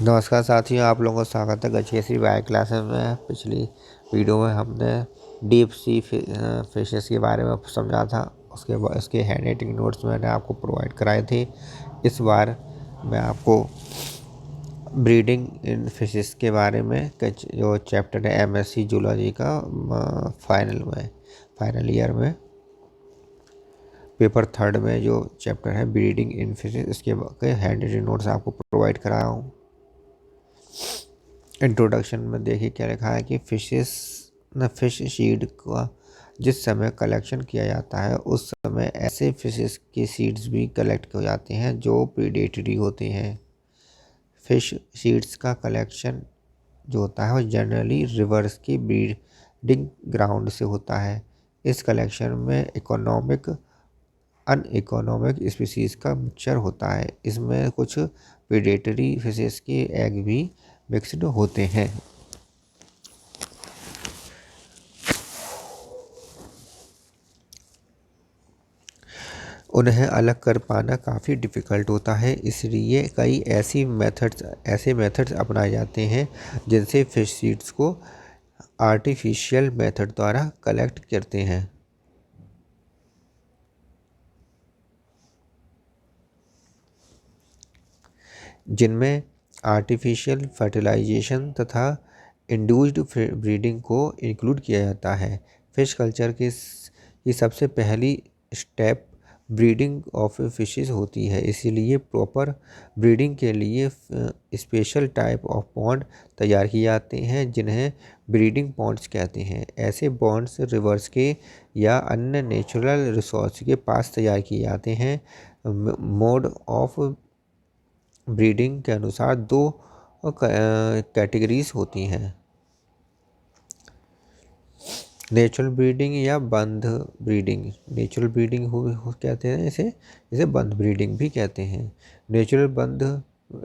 नमस्कार साथियों, आप लोगों का स्वागत है गच्छेसी बायो क्लासेस में। पिछली वीडियो में हमने डीप सी फिशेस के बारे में समझा था। उसके हैंड राइटिंग नोट्स मैंने आपको प्रोवाइड कराए थे। इस बार मैं आपको ब्रीडिंग इन फिशेस के बारे में जो चैप्टर है एमएससी जूलॉजी का फाइनल ईयर में पेपर 3 में जो चैप्टर है ब्रीडिंग इन फिशेस, इसके हैंड राइटिंग नोट्स आपको प्रोवाइड कराया हूँ। इंट्रोडक्शन में देखिए क्या लिखा है कि फिश सीड का जिस समय कलेक्शन किया जाता है उस समय ऐसे फिशेस के सीड्स भी कलेक्ट हो जाते हैं जो प्रीडेटरी होते हैं। फिश सीड्स का कलेक्शन जो होता है वो जनरली रिवर्स की ब्रीडिंग ग्राउंड से होता है। इस कलेक्शन में अनइकोनॉमिक स्पीसीज का मिक्सचर होता है। इसमें कुछ प्रीडेटरी फिशेस के एग भी मिक्सड होते हैं। उन्हें अलग कर पाना काफ़ी डिफ़िकल्ट होता है, इसलिए कई ऐसे मेथड्स अपनाए जाते हैं जिनसे फिश सीड्स को आर्टिफिशियल मेथड द्वारा कलेक्ट करते हैं। जिनमें आर्टिफिशियल फर्टिलाइजेशन तथा इंड्यूस्ड ब्रीडिंग को इंक्लूड किया जाता है। फिश कल्चर की सबसे पहली स्टेप ब्रीडिंग ऑफ फिशेस होती है, इसीलिए प्रॉपर ब्रीडिंग के लिए स्पेशल टाइप ऑफ पॉन्ड तैयार किए जाते हैं जिन्हें ब्रीडिंग पॉन्ड्स कहते हैं। ऐसे पॉन्ड्स रिवर्स के या अन्य नेचुरल रिसोर्स के पास तैयार किए जाते हैं। मोड ऑफ ब्रीडिंग के अनुसार दो कैटेगरीज होती हैं, नेचुरल ब्रीडिंग या बंध ब्रीडिंग। नेचुरल ब्रीडिंग कहते हैं इसे बंध ब्रीडिंग भी कहते हैं। नेचुरल बंध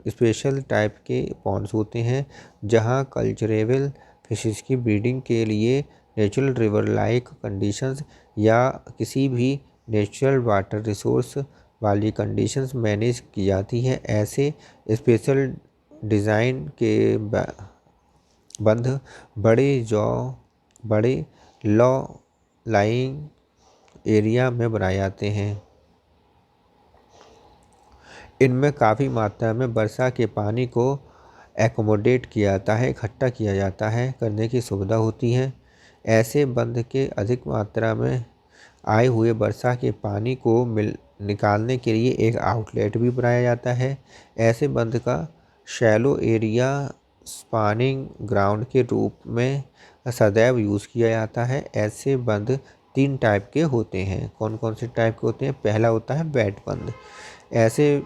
स्पेशल टाइप के पॉन्ड्स होते हैं जहां कल्चरेबल फिशेस की ब्रीडिंग के लिए नेचुरल रिवर लाइक कंडीशंस या किसी भी नेचुरल वाटर रिसोर्स वाली कंडीशंस मैनेज की जाती है। ऐसे स्पेशल डिज़ाइन के बंध बड़े लॉ लाइंग एरिया में बनाए जाते हैं। इनमें काफ़ी मात्रा में वर्षा के पानी को एकोमोडेट किया जाता है, इकट्ठा किया जाता है करने की सुविधा होती है। ऐसे बंध के अधिक मात्रा में आए हुए वर्षा के पानी को निकालने के लिए एक आउटलेट भी बनाया जाता है। ऐसे बंध का शैलो एरिया स्पानिंग ग्राउंड के रूप में सदैव यूज़ किया जाता है। ऐसे बंध 3 टाइप के होते हैं। कौन कौन से टाइप के होते हैं? पहला होता है वेट बंध। ऐसे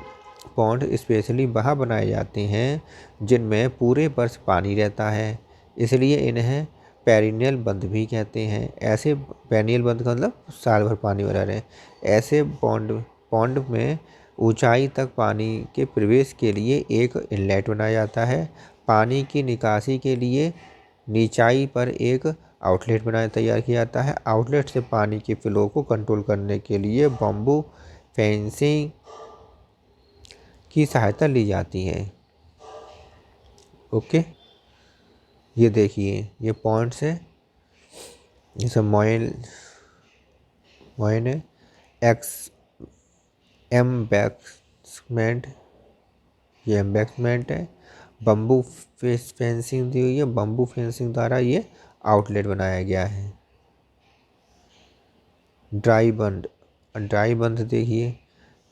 पॉन्ड स्पेशली वहाँ बनाए जाते हैं जिनमें पूरे वर्ष पानी रहता है, इसलिए इन्हें पेरिनियल बंध भी कहते हैं। ऐसे पेरिनियल बंध का मतलब साल भर पानी भरा रहे। ऐसे पॉन्ड में ऊंचाई तक पानी के प्रवेश के लिए एक इनलेट बनाया जाता है। पानी की निकासी के लिए नीचाई पर एक आउटलेट तैयार किया जाता है। आउटलेट से पानी के फ्लो को कंट्रोल करने के लिए बम्बू फेंसिंग की सहायता ली जाती है। ओके, ये देखिए ये पॉइंट्स है, जैसे मोइन है, एम्बैक्समेंट, ये एम्बैक्समेंट है। बम्बू फेंसिंग दी हुई है, बम्बू फेंसिंग द्वारा ये आउटलेट बनाया गया है। ड्राई बंध देखिए,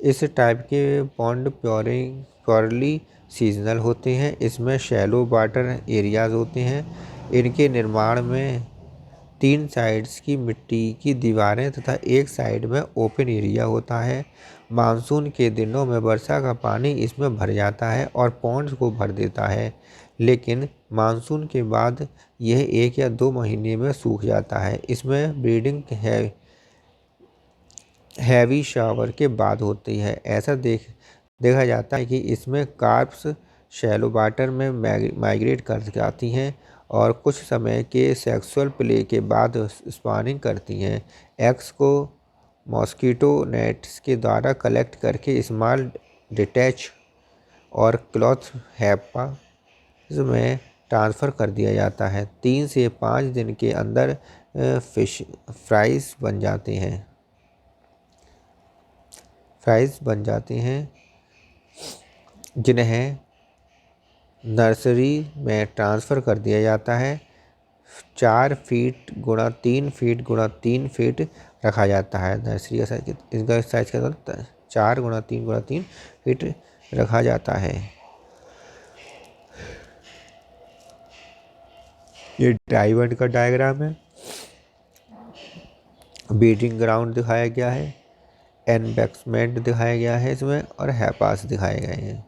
इस टाइप के पॉन्ड प्योरली सीजनल होते हैं। इसमें शैलो वाटर एरियाज होते हैं। इनके निर्माण में 3 साइड्स की मिट्टी की दीवारें तथा एक साइड में ओपन एरिया होता है। मानसून के दिनों में वर्षा का पानी इसमें भर जाता है और पॉन्ड्स को भर देता है, लेकिन मानसून के बाद यह 1 या 2 महीने में सूख जाता है। इसमें ब्रीडिंग हैवी शावर के बाद होती है। ऐसा देखा जाता है कि इसमें कार्प्स शैलो वाटर में माइग्रेट कर जाती हैं और कुछ समय के सेक्सुअल प्ले के बाद स्पॉनिंग करती हैं। एग्स को मॉस्किटो नेट्स के द्वारा कलेक्ट करके स्मॉल डिटैच और क्लॉथ हैपा में ट्रांसफ़र कर दिया जाता है। 3 से 5 दिन के अंदर फिश फ्राइज़ बन जाते हैं जिन्हें नर्सरी में ट्रांसफ़र कर दिया जाता है। 4 फीट गुणा 3 फीट गुणा 3 फीट रखा जाता है। नर्सरी का साइज इसका साइज क्या होता है? 4 गुणा 3 गुणा 3 फीट रखा जाता है। ये डाइवर्ट का डायग्राम है। ब्रीडिंग ग्राउंड दिखाया गया है, एम्बैक्समेंट दिखाया गया है इसमें, और हैपास दिखाए गए हैं।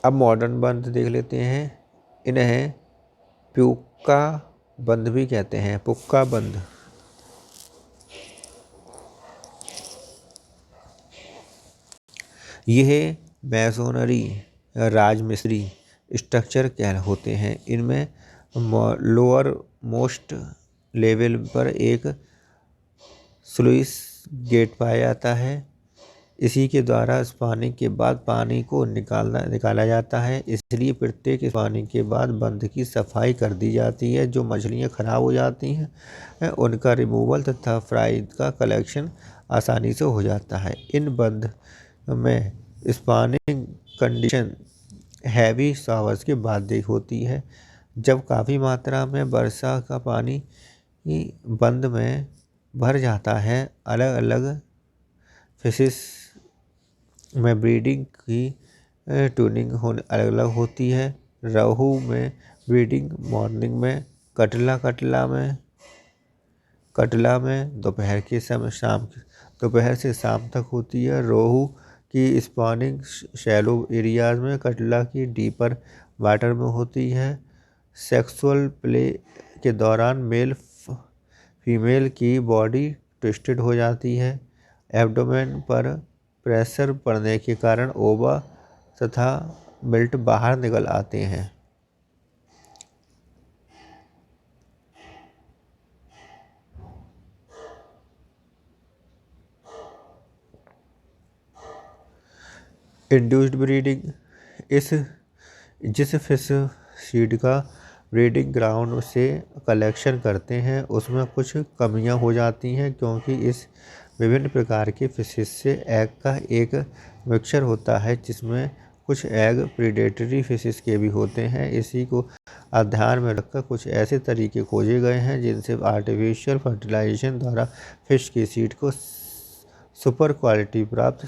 अब मॉडर्न बंद देख लेते हैं। इन्हें पुक्का बंद भी कहते हैं। पुक्का बंद यह मैसोनरी राजमिस्त्री स्ट्रक्चर क्या होते हैं। इनमें लोअर मोस्ट लेवल पर एक स्लुइस गेट पाया जाता है। इसी के द्वारा स्पानिंग के बाद पानी को निकाला जाता है। इसलिए प्रत्येक स्पानिंग के बाद बंद की सफाई कर दी जाती है। जो मछलियाँ खराब हो जाती हैं उनका रिमूवल तथा फ्राई का कलेक्शन आसानी से हो जाता है। इन बंद में स्पानिंग कंडीशन हैवी शावर्स के बाद होती है। जब काफ़ी मात्रा में वर्षा का पानी बंद में भर जाता है। अलग अलग फिशेस में ब्रीडिंग की ट्यूनिंग अलग अलग होती है। रोहू में ब्रीडिंग मॉर्निंग में, कटला में दोपहर से शाम तक होती है। रोहू की स्पॉनिंग शैलो एरियाज में, कटला की डीपर वाटर में होती है। सेक्सुअल प्ले के दौरान मेल फीमेल की बॉडी ट्विस्टेड हो जाती है। एब्डोमेन पर प्रेशर पड़ने के कारण ओवा तथा मिल्ट बाहर निकल आते हैं। इंड्यूस्ड ब्रीडिंग जिस फिश सीड का ब्रीडिंग ग्राउंड से कलेक्शन करते हैं उसमें कुछ कमियां हो जाती हैं, क्योंकि इस विभिन्न प्रकार के फिशेस से एग का एक मिक्सचर होता है जिसमें कुछ एग प्रीडेटरी फिशेस के भी होते हैं। इसी को ध्यान में रखकर कुछ ऐसे तरीके खोजे गए हैं जिनसे आर्टिफिशियल फर्टिलाइजेशन द्वारा फिश की सीड को सुपर क्वालिटी प्राप्त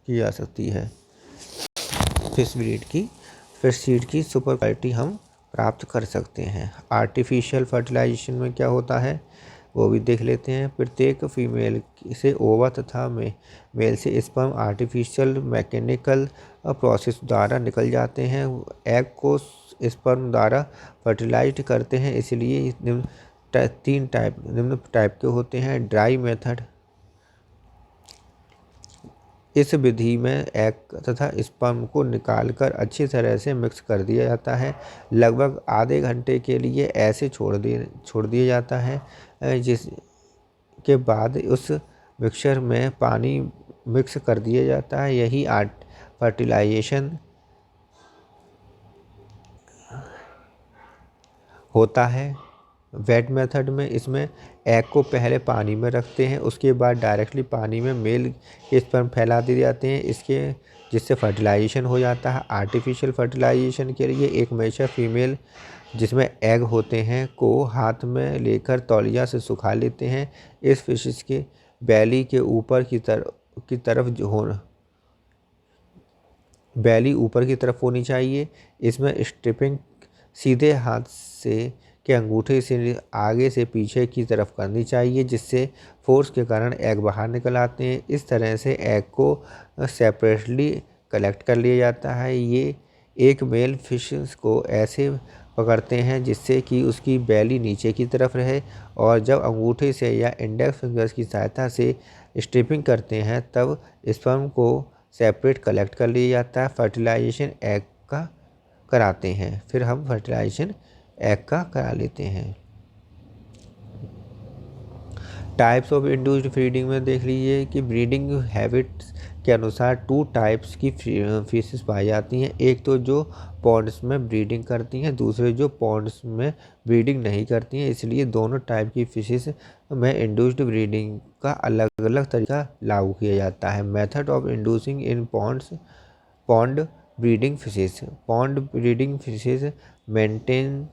की जा सकती है। फिश सीड की सुपर क्वालिटी हम प्राप्त कर सकते हैं। आर्टिफिशियल फर्टिलाइजेशन में क्या होता है वो भी देख लेते हैं। प्रत्येक फीमेल से ओवा तथा मेल से स्पर्म आर्टिफिशियल मैकेनिकल प्रोसेस द्वारा निकल जाते हैं। एग को स्पर्म द्वारा फर्टिलाइज करते हैं। इसलिए निम्न टाइप के होते हैं। ड्राई मेथड, इस विधि में एग तथा स्पर्म को निकालकर अच्छी तरह से मिक्स कर दिया जाता है। लगभग आधे घंटे के लिए ऐसे छोड़ दिया जाता है, जिसके बाद उस मिक्सचर में पानी मिक्स कर दिया जाता है। यही फर्टिलाइजेशन होता है। वेट मेथड में इसमें एग को पहले पानी में रखते हैं, उसके बाद डायरेक्टली पानी में मेल के स्पर्म फैला दिए जाते हैं जिससे फर्टिलाइजेशन हो जाता है। आर्टिफिशियल फर्टिलाइजेशन के लिए एक मैच्योर फीमेल जिसमें एग होते हैं को हाथ में लेकर तौलिया से सुखा लेते हैं। इस फिशेस के बैली के ऊपर की तरफ होनी चाहिए। इसमें स्ट्रिपिंग सीधे हाथ से के अंगूठे से आगे से पीछे की तरफ करनी चाहिए, जिससे फोर्स के कारण एग बाहर निकल आते हैं। इस तरह से एग को सेपरेटली कलेक्ट कर लिया जाता है। ये एक मेल फिश को ऐसे पकड़ते हैं जिससे कि उसकी बैली नीचे की तरफ रहे, और जब अंगूठे से या इंडेक्स फिंगर्स की सहायता से स्ट्रिपिंग करते हैं तब स्पर्म को सेपरेट कलेक्ट कर लिया जाता है। फर्टिलाइजेशन एग का कराते हैं। फिर हम फर्टिलाइजेशन एग का करा लेते हैं। टाइप्स ऑफ इंड्यूस्ड ब्रीडिंग में देख लीजिए कि ब्रीडिंग हैबिट्स के अनुसार 2 टाइप्स की फिशेस पाई जाती हैं। एक तो जो पॉन्ड्स में ब्रीडिंग करती हैं, दूसरे जो पॉन्ड्स में ब्रीडिंग नहीं करती हैं। इसलिए दोनों टाइप की फिशेस में इंड्यूस्ड ब्रीडिंग का अलग अलग तरीका लागू किया जाता है। Method of inducing in pond breeding fishes. Pond breeding fishes maintain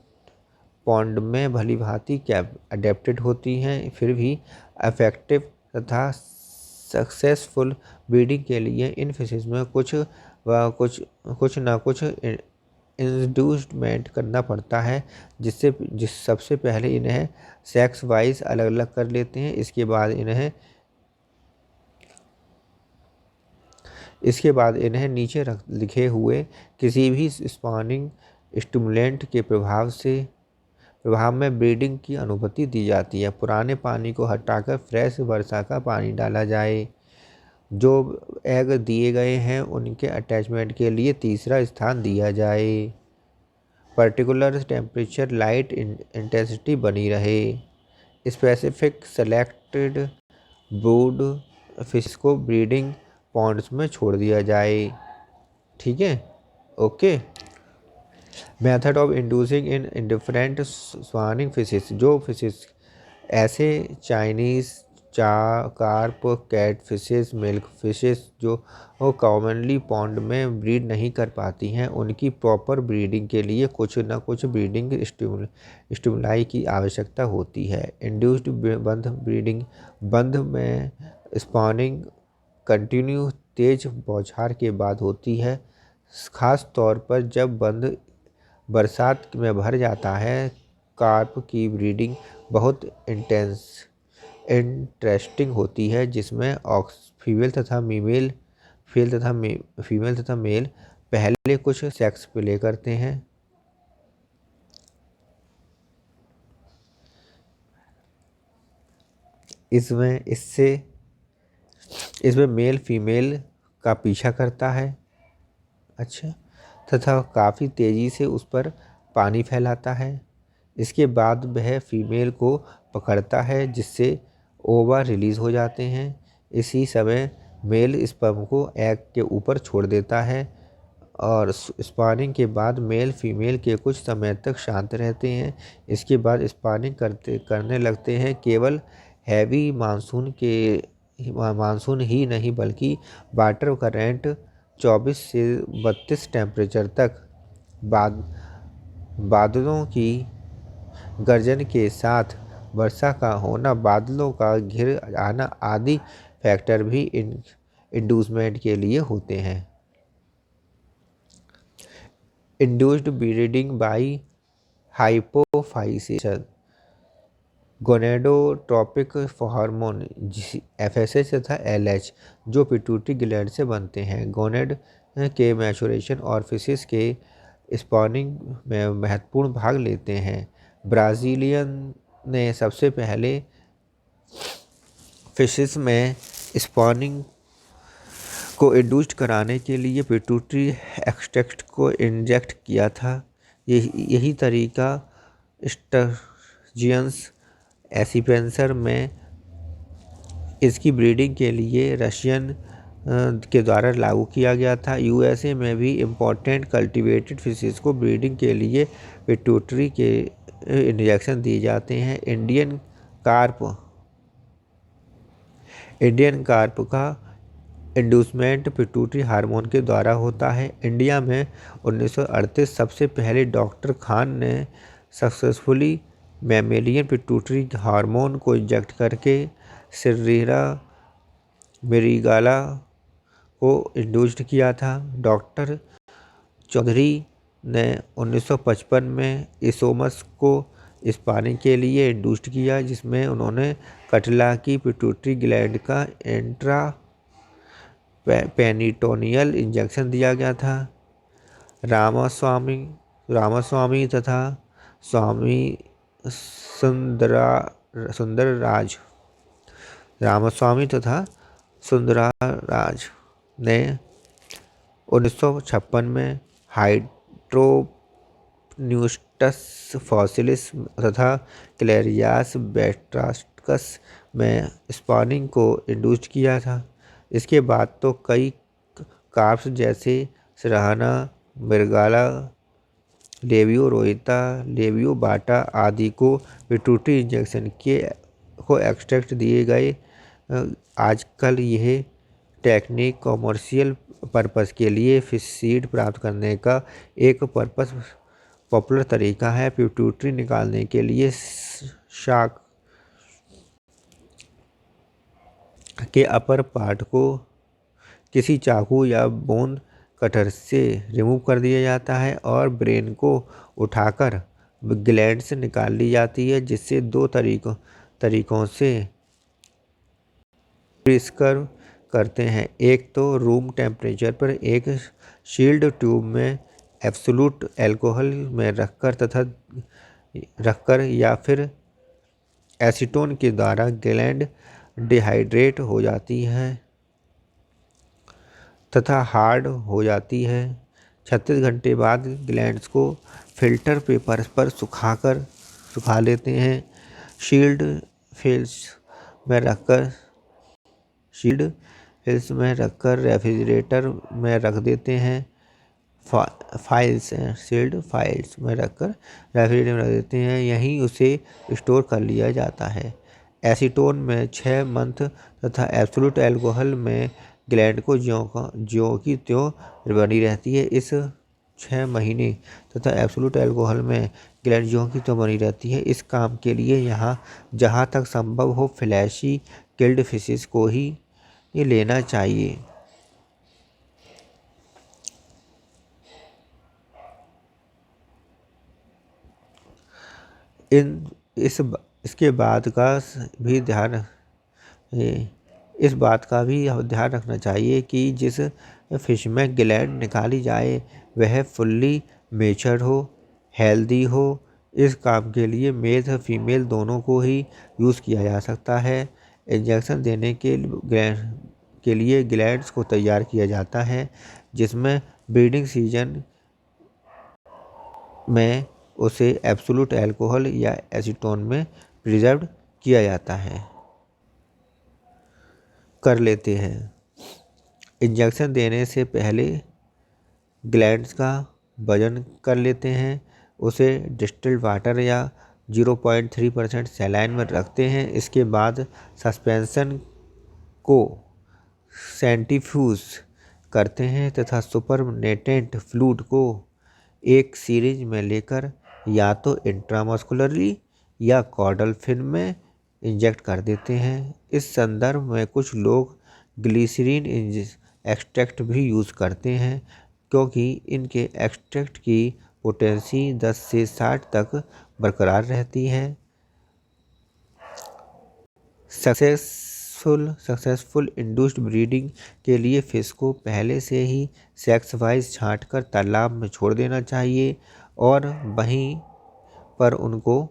pond में भली भांति अडेप्टेड होती हैं, फिर भी इफेक्टिव तथा सक्सेसफुल ब्रीडिंग के लिए इन फिशेस में कुछ ना कुछ इंड्यूसमेंट करना पड़ता है, जिस सबसे पहले इन्हें सेक्स वाइज अलग अलग कर लेते हैं। इसके बाद इन्हें नीचे लिखे हुए किसी भी स्पॉनिंग स्टिमुलेंट के प्रभाव में ब्रीडिंग की अनुमति दी जाती है। पुराने पानी को हटाकर फ्रेश वर्षा का पानी डाला जाए। जो एग दिए गए हैं उनके अटैचमेंट के लिए तीसरा स्थान दिया जाए। पर्टिकुलर टेम्परेचर लाइट इंटेंसिटी बनी रहे। स्पेसिफिक सेलेक्टेड ब्रूड फिश को ब्रीडिंग पॉन्ड्स में छोड़ दिया जाए। ठीक है, okay. Method of inducing in different spawning fishes. जो फिशेस ऐसे Chinese carp, cat fishes, milk fishes जो कॉमनली पॉन्ड में ब्रीड नहीं कर पाती हैं, उनकी प्रॉपर ब्रीडिंग के लिए कुछ न कुछ ब्रीडिंग स्टिमुलाई की आवश्यकता होती है। इंड्यूस्ड बंध ब्रीडिंग, बंध में स्पॉनिंग कंटिन्यू तेज बौछार के बाद होती है, खास तौर पर जब बंध बरसात में भर जाता है। कार्प की ब्रीडिंग बहुत इंटरेस्टिंग होती है, जिसमें फीमेल तथा मेल पहले कुछ सेक्स प्ले करते हैं। इसमें मेल फीमेल का पीछा करता है, अच्छा, तथा काफ़ी तेज़ी से उस पर पानी फैलाता है। इसके बाद वह फीमेल को पकड़ता है, जिससे ओवा रिलीज़ हो जाते हैं। इसी समय मेल स्पर्म को एग के ऊपर छोड़ देता है और स्पॉनिंग के बाद मेल फीमेल के कुछ समय तक शांत रहते हैं। इसके बाद स्पॉनिंग करने लगते हैं। केवल हैवी मानसून ही नहीं बल्कि वाटर करंट 24 से 32 टेम्परेचर तक, बादलों की गर्जन के साथ वर्षा का होना, बादलों का घिर आना आदि फैक्टर भी इंड्यूसमेंट के लिए होते हैं। Induced breeding by hypophysation. Gonadotropic hormone FSH तथा LH जो पिट्यूटरी ग्लैंड से बनते हैं, गोनेड के मैचुरेशन और फिशेस के स्पॉनिंग में महत्वपूर्ण भाग लेते हैं। ब्राज़ीलियन ने सबसे पहले फिशेस में स्पॉनिंग को इंड्यूस्ड कराने के लिए पिट्यूटरी एक्सट्रैक्ट को इंजेक्ट किया था। यही तरीका स्टर्जियंस एसिपेंसर में इसकी ब्रीडिंग के लिए रशियन के द्वारा लागू किया गया था। USA में भी इम्पोर्टेंट कल्टीवेटेड फिशेस को ब्रीडिंग के लिए पिट्यूटरी के इंजेक्शन दिए जाते हैं। इंडियन कार्प का इंड्यूसमेंट पिट्यूटरी हार्मोन के द्वारा होता है। इंडिया में 1938 सबसे पहले डॉक्टर खान ने सक्सेसफुली मैमेलियन पिट्यूटरी हार्मोन को इंजेक्ट करके सिर्रेरा मेरीगाला को इंड्यूस्ड किया था। डॉक्टर चौधरी ने 1955 में इसोमस को स्पॉनिंग के लिए इंड्यूस्ड किया, जिसमें उन्होंने कटला की पिट्यूटरी ग्लैंड का इंट्रा पेनिटोनियल इंजेक्शन दिया गया था। रामास्वामी तथा स्वामी सुंदराराज ने 1956 में हाइड्रोन्यूस्टस फॉसिलिस तथा क्लेरियास बेट्रास्कस में स्पॉनिंग को इंड्यूस्ड किया था। इसके बाद तो कई कार्ब्स जैसे सराहना, मृगाला, लेवियो रोहिता, लेवियो बाटा आदि को पिट्यूटरी इंजेक्शन को एक्सट्रैक्ट दिए गए। आजकल यह टेक्निक कॉमर्शियल पर्पस के लिए फिश सीड प्राप्त करने का एक पॉपुलर तरीका है। पिट्यूटरी निकालने के लिए शाक के अपर पार्ट को किसी चाकू या बोन कटर से रिमूव कर दिया जाता है और ब्रेन को उठाकर ग्लैंड से निकाल ली जाती है, जिससे दो तरीकों से प्रिस्क्राइब करते हैं। एक तो रूम टेम्परेचर पर एक शील्ड ट्यूब में एब्सोल्यूट अल्कोहल में रखकर या फिर एसीटोन के द्वारा ग्लैंड डिहाइड्रेट हो जाती है तथा हार्ड हो जाती है। 36 घंटे बाद ग्लैंड्स को फिल्टर पेपर पर सुखा लेते हैं। शील्ड फिल्स में रखकर रेफ्रिजरेटर में रख देते हैं। शील्ड फाइल्स में रखकर रेफ्रिजरेटर में रख देते हैं, यहीं उसे स्टोर कर लिया जाता है। एसीटोन में 6 मंथ तथा एब्सोल्यूट अल्कोहल में ग्लैंड को ज्यों की त्यों बनी रहती है। इस 6 महीने तथा एब्सोल्यूट अल्कोहल में ग्लैंड ज्यों की त्यों बनी रहती है। इस काम के लिए जहाँ तक संभव हो फ्लैशी किल्ड फिशेस को ही लेना चाहिए। इसके बाद का भी इस बात का भी ध्यान रखना चाहिए कि जिस फिश में ग्लैंड निकाली जाए वह फुल्ली मैच्योर्ड हो, हेल्दी हो। इस काम के लिए मेल और फीमेल दोनों को ही यूज़ किया जा सकता है। इंजेक्शन देने के लिए ग्लैंड्स को तैयार किया जाता है, जिसमें ब्रीडिंग सीजन में उसे एब्सोल्यूट अल्कोहल या एसीटोन में प्रिजर्व किया जाता है कर लेते हैं। इंजेक्शन देने से पहले ग्लैंड्स का वजन कर लेते हैं, उसे डिस्टिल्ड वाटर या 0.3% सैलाइन में रखते हैं। इसके बाद सस्पेंशन को सेंट्रीफ्यूज करते हैं तथा सुपरनेटेंट फ्लूइड को एक सीरीज में लेकर या तो इंट्रामस्कुलरली या कॉर्डल फिन में इंजेक्ट कर देते हैं। इस संदर्भ में कुछ लोग ग्लिसरीन एक्सट्रैक्ट भी यूज़ करते हैं, क्योंकि इनके एक्सट्रैक्ट की पोटेंसी 10 से 60 तक बरकरार रहती है। सक्सेसफुल इंड्यूस्ड ब्रीडिंग के लिए फिश को पहले से ही सेक्स वाइज छांटकर तालाब में छोड़ देना चाहिए और वहीं पर उनको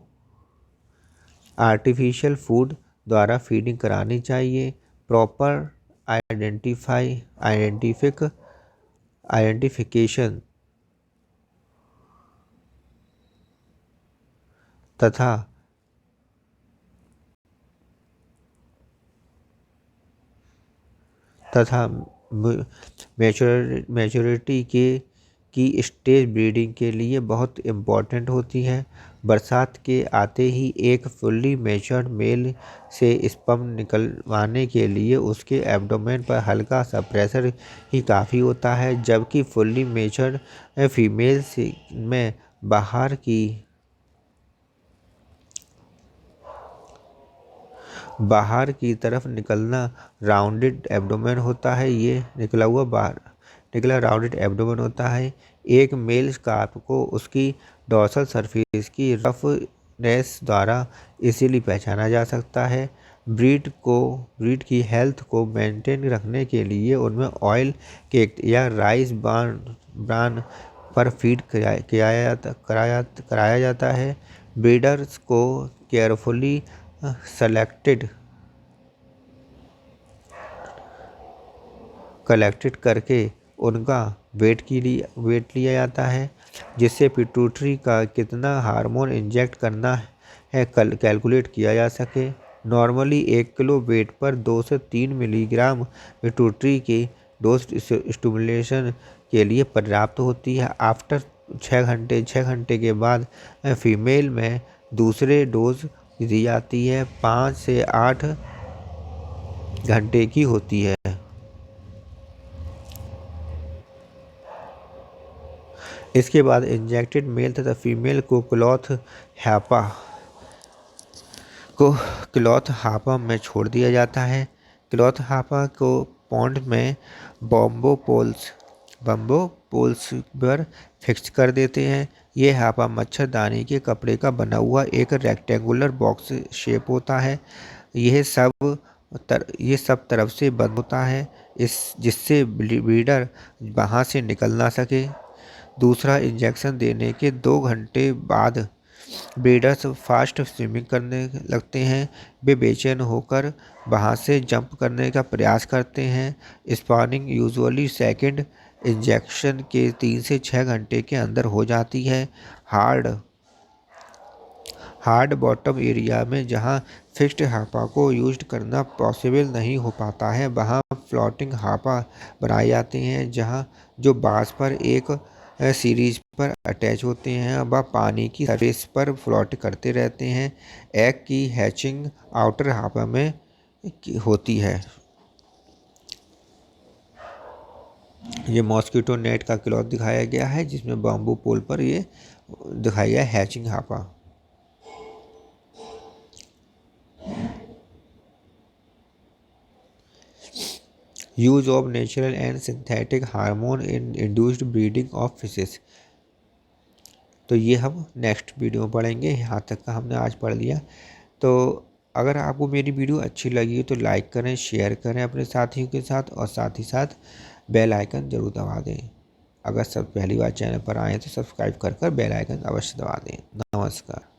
आर्टिफिशियल फूड द्वारा फीडिंग करानी चाहिए। प्रॉपर आइडेंटिफिकेशन तथा मैच्योरिटी की स्टेज ब्रीडिंग के लिए बहुत इम्पॉर्टेंट होती है। बरसात के आते ही एक फुल्ली मैच्योर्ड मेल से स्पर्म निकलवाने के लिए उसके एब्डोमेन पर हल्का सा प्रेशर ही काफ़ी होता है, जबकि फुल्ली मैच्योर्ड फीमेल में बाहर की तरफ निकलना राउंडेड एब्डोमेन होता है। ये निकला राउंडेड एब्डोमेन होता है। एक मेल स्कार्प को उसकी डॉर्सल सरफेस की रफनेस द्वारा इजीली पहचाना जा सकता है। ब्रीड की हेल्थ को मेंटेन रखने के लिए उनमें ऑयल केक या राइस ब्रान पर फीड कराया जाता है। ब्रीडर्स को केयरफुली कलेक्टेड करके उनका वेट लिया जाता है, जिससे पिट्यूटरी का कितना हार्मोन इंजेक्ट करना है कैलकुलेट किया जा सके। नॉर्मली 1 किलो वेट पर 2 से 3 मिलीग्राम पिट्यूटरी की डोज स्टिमुलेशन के लिए पर्याप्त होती है। आफ्टर 6 घंटे के बाद फीमेल में दूसरे डोज दी जाती है, 5 से 8 घंटे की होती है। इसके बाद इंजेक्टेड मेल तथा फीमेल को क्लॉथ हापा में छोड़ दिया जाता है। क्लॉथ हापा को पॉन्ड में बम्बो पोल्स पर फिक्स कर देते हैं। ये हापा मच्छरदानी के कपड़े का बना हुआ एक रेक्टेंगुलर बॉक्स शेप होता है। यह सब तरफ से बंद होता है, जिससे ब्रीडर वहाँ से निकल ना सके। दूसरा इंजेक्शन देने के 2 घंटे बाद ब्रीडर्स फास्ट स्विमिंग करने लगते हैं। वे बेचैन होकर वहाँ से जंप करने का प्रयास करते हैं। स्पॉनिंग यूजुअली सेकंड इंजेक्शन के 3 से 6 घंटे के अंदर हो जाती है। हार्ड बॉटम एरिया में जहाँ फिक्स्ड हापा को यूज करना पॉसिबल नहीं हो पाता है, वहाँ फ्लोटिंग हापा बनाए जाते हैं, जहाँ जो बाँस पर एक सीरीज पर अटैच होते हैं। वह पानी की सरफेस पर फ्लोट करते रहते हैं। एग की हैचिंग आउटर हापा में होती है। ये मॉस्किटो नेट का क्लॉथ दिखाया गया है, जिसमें बाम्बू पोल पर ये दिखाया गया hatching Hapa. Use of natural and synthetic hormone in induced breeding of fishes. तो ये हम नेक्स्ट वीडियो में पढ़ेंगे। यहाँ तक का हमने आज पढ़ लिया। तो अगर आपको मेरी वीडियो अच्छी लगी तो लाइक करें, शेयर करें अपने साथियों के साथ, और साथ ही साथ बेल आइकन ज़रूर दबा दें। अगर सब पहली बार चैनल पर आए तो सब्सक्राइब कर बेल आइकन अवश्य दबा दें। नमस्कार।